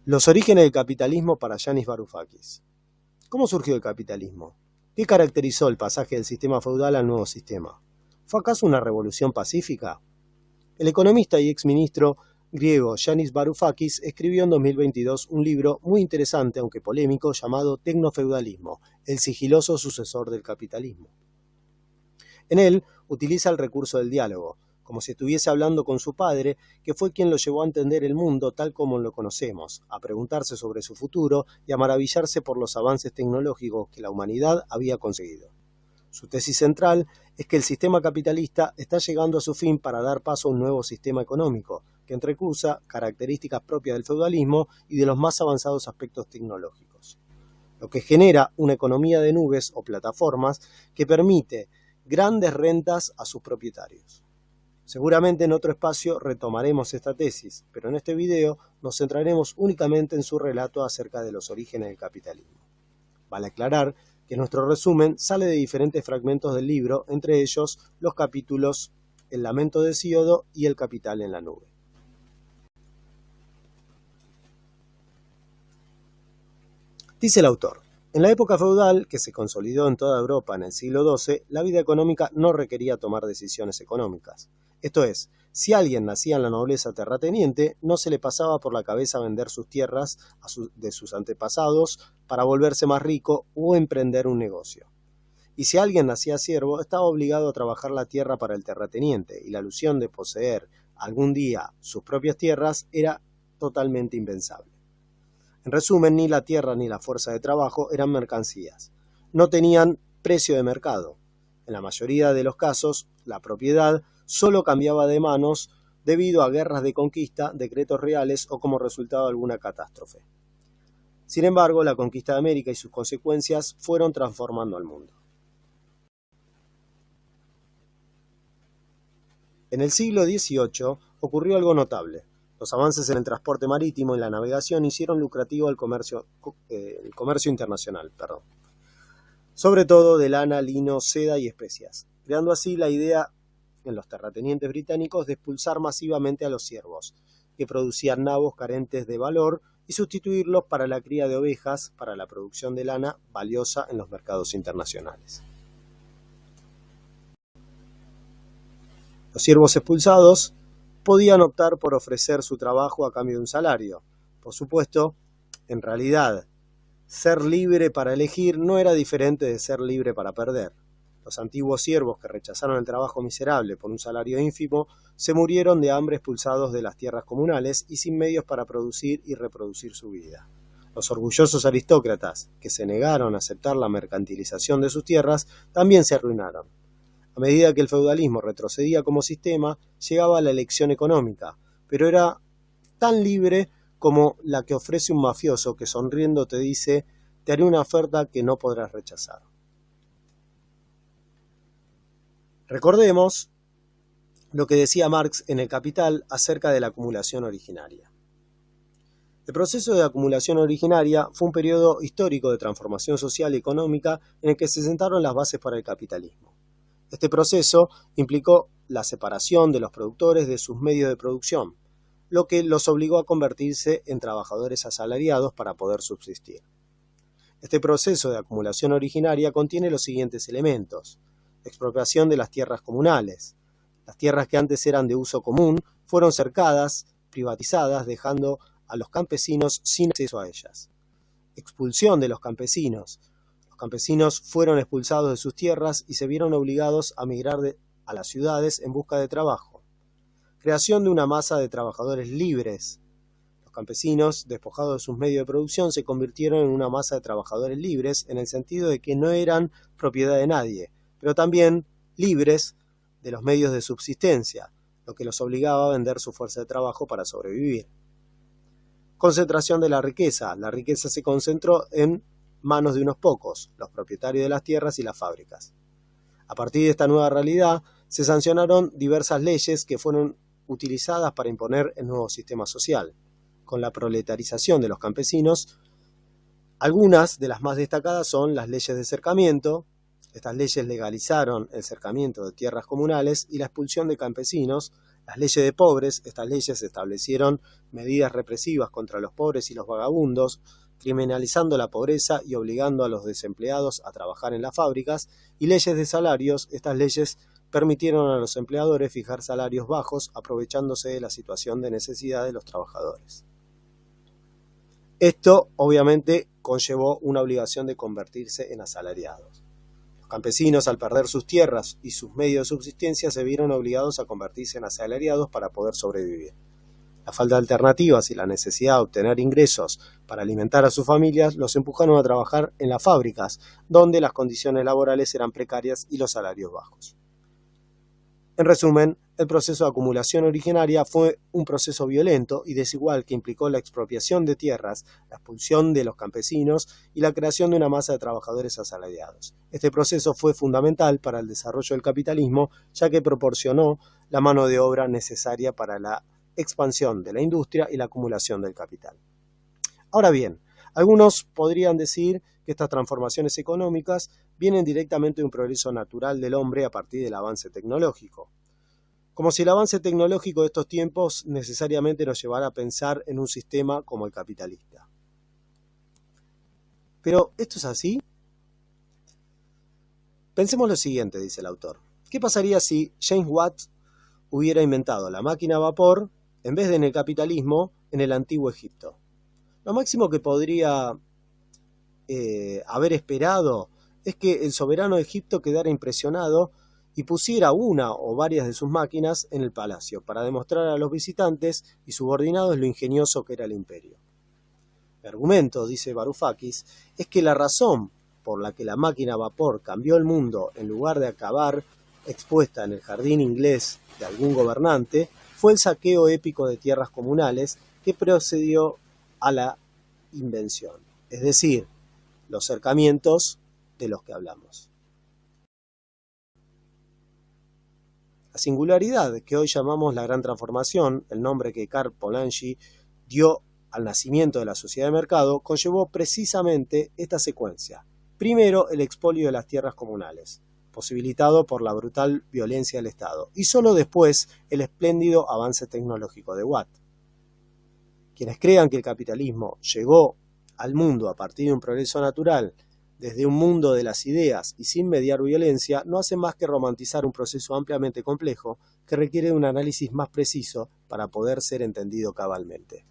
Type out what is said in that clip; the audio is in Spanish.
Los orígenes del capitalismo para Yanis Varoufakis. ¿Cómo surgió el capitalismo? ¿Qué caracterizó el pasaje del sistema feudal al nuevo sistema? ¿Fue acaso una revolución pacífica? El economista y exministro griego Yanis Varoufakis escribió en 2022 un libro muy interesante, aunque polémico, llamado Tecnofeudalismo, el sigiloso sucesor del capitalismo. En él utiliza el recurso del diálogo, como si estuviese hablando con su padre, que fue quien lo llevó a entender el mundo tal como lo conocemos, a preguntarse sobre su futuro y a maravillarse por los avances tecnológicos que la humanidad había conseguido. Su tesis central es que el sistema capitalista está llegando a su fin para dar paso a un nuevo sistema económico, que entrecruza características propias del feudalismo y de los más avanzados aspectos tecnológicos, lo que genera una economía de nubes o plataformas que permite grandes rentas a sus propietarios. Seguramente en otro espacio retomaremos esta tesis, pero en este video nos centraremos únicamente en su relato acerca de los orígenes del capitalismo. Vale aclarar que nuestro resumen sale de diferentes fragmentos del libro, entre ellos los capítulos El lamento de Hesíodo y El capital en la nube. Dice el autor: en la época feudal, que se consolidó en toda Europa en el siglo XII, la vida económica no requería tomar decisiones económicas. Esto es, si alguien nacía en la nobleza terrateniente, no se le pasaba por la cabeza vender sus tierras de sus antepasados para volverse más rico o emprender un negocio. Y si alguien nacía siervo, estaba obligado a trabajar la tierra para el terrateniente, y la ilusión de poseer algún día sus propias tierras era totalmente impensable. En resumen, ni la tierra ni la fuerza de trabajo eran mercancías. No tenían precio de mercado. En la mayoría de los casos, la propiedad solo cambiaba de manos debido a guerras de conquista, decretos reales o como resultado de alguna catástrofe. Sin embargo, la conquista de América y sus consecuencias fueron transformando al mundo. En el siglo XVIII ocurrió algo notable. Los avances en el transporte marítimo y la navegación hicieron lucrativo el comercio internacional, sobre todo de lana, lino, seda y especias, creando así la idea en los terratenientes británicos de expulsar masivamente a los siervos, que producían nabos carentes de valor, y sustituirlos para la cría de ovejas para la producción de lana valiosa en los mercados internacionales. Los siervos expulsados podían optar por ofrecer su trabajo a cambio de un salario. Por supuesto, en realidad, ser libre para elegir no era diferente de ser libre para perder. Los antiguos siervos que rechazaron el trabajo miserable por un salario ínfimo se murieron de hambre expulsados de las tierras comunales y sin medios para producir y reproducir su vida. Los orgullosos aristócratas, que se negaron a aceptar la mercantilización de sus tierras, también se arruinaron. A medida que el feudalismo retrocedía como sistema, llegaba la elección económica, pero era tan libre como la que ofrece un mafioso que sonriendo te dice: te haré una oferta que no podrás rechazar. Recordemos lo que decía Marx en El Capital acerca de la acumulación originaria. El proceso de acumulación originaria fue un periodo histórico de transformación social y económica en el que se sentaron las bases para el capitalismo. Este proceso implicó la separación de los productores de sus medios de producción, lo que los obligó a convertirse en trabajadores asalariados para poder subsistir. Este proceso de acumulación originaria contiene los siguientes elementos: expropiación de las tierras comunales. Las tierras que antes eran de uso común fueron cercadas, privatizadas, dejando a los campesinos sin acceso a ellas. Expulsión de los campesinos. Los campesinos fueron expulsados de sus tierras y se vieron obligados a migrar a las ciudades en busca de trabajo. Creación de una masa de trabajadores libres. Los campesinos, despojados de sus medios de producción, se convirtieron en una masa de trabajadores libres en el sentido de que no eran propiedad de nadie, pero también libres de los medios de subsistencia, lo que los obligaba a vender su fuerza de trabajo para sobrevivir. Concentración de la riqueza. La riqueza se concentró en manos de unos pocos, los propietarios de las tierras y las fábricas. A partir de esta nueva realidad, se sancionaron diversas leyes que fueron utilizadas para imponer el nuevo sistema social. Con la proletarización de los campesinos, algunas de las más destacadas son las leyes de cercamiento. Estas leyes legalizaron el cercamiento de tierras comunales y la expulsión de campesinos, Las leyes de pobres, estas leyes establecieron medidas represivas contra los pobres y los vagabundos, criminalizando la pobreza y obligando a los desempleados a trabajar en las fábricas, y leyes de salarios, estas leyes permitieron a los empleadores fijar salarios bajos, aprovechándose de la situación de necesidad de los trabajadores. Esto, obviamente, conllevó una obligación de convertirse en asalariados. Los campesinos, al perder sus tierras y sus medios de subsistencia, se vieron obligados a convertirse en asalariados para poder sobrevivir. La falta de alternativas y la necesidad de obtener ingresos para alimentar a sus familias los empujaron a trabajar en las fábricas, donde las condiciones laborales eran precarias y los salarios bajos. En resumen, el proceso de acumulación originaria fue un proceso violento y desigual que implicó la expropiación de tierras, la expulsión de los campesinos y la creación de una masa de trabajadores asalariados. Este proceso fue fundamental para el desarrollo del capitalismo, ya que proporcionó la mano de obra necesaria para la expansión de la industria y la acumulación del capital. Ahora bien, algunos podrían decir que estas transformaciones económicas vienen directamente de un progreso natural del hombre a partir del avance tecnológico. Como si el avance tecnológico de estos tiempos necesariamente nos llevara a pensar en un sistema como el capitalista. ¿Pero esto es así? Pensemos lo siguiente, dice el autor. ¿Qué pasaría si James Watt hubiera inventado la máquina a vapor en vez de en el capitalismo en el antiguo Egipto? Lo máximo que podría haber esperado es que el soberano de Egipto quedara impresionado y pusiera una o varias de sus máquinas en el palacio para demostrar a los visitantes y subordinados lo ingenioso que era el imperio. El argumento, dice Varoufakis, es que la razón por la que la máquina a vapor cambió el mundo en lugar de acabar expuesta en el jardín inglés de algún gobernante fue el saqueo épico de tierras comunales que precedió a la invención, es decir, los cercamientos de los que hablamos. La singularidad que hoy llamamos la Gran Transformación, el nombre que Karl Polanyi dio al nacimiento de la sociedad de mercado, conllevó precisamente esta secuencia. Primero, el expolio de las tierras comunales, posibilitado por la brutal violencia del Estado, y solo después el espléndido avance tecnológico de Watt. Quienes crean que el capitalismo llegó al mundo a partir de un progreso natural, desde un mundo de las ideas y sin mediar violencia, no hacen más que romantizar un proceso ampliamente complejo que requiere un análisis más preciso para poder ser entendido cabalmente.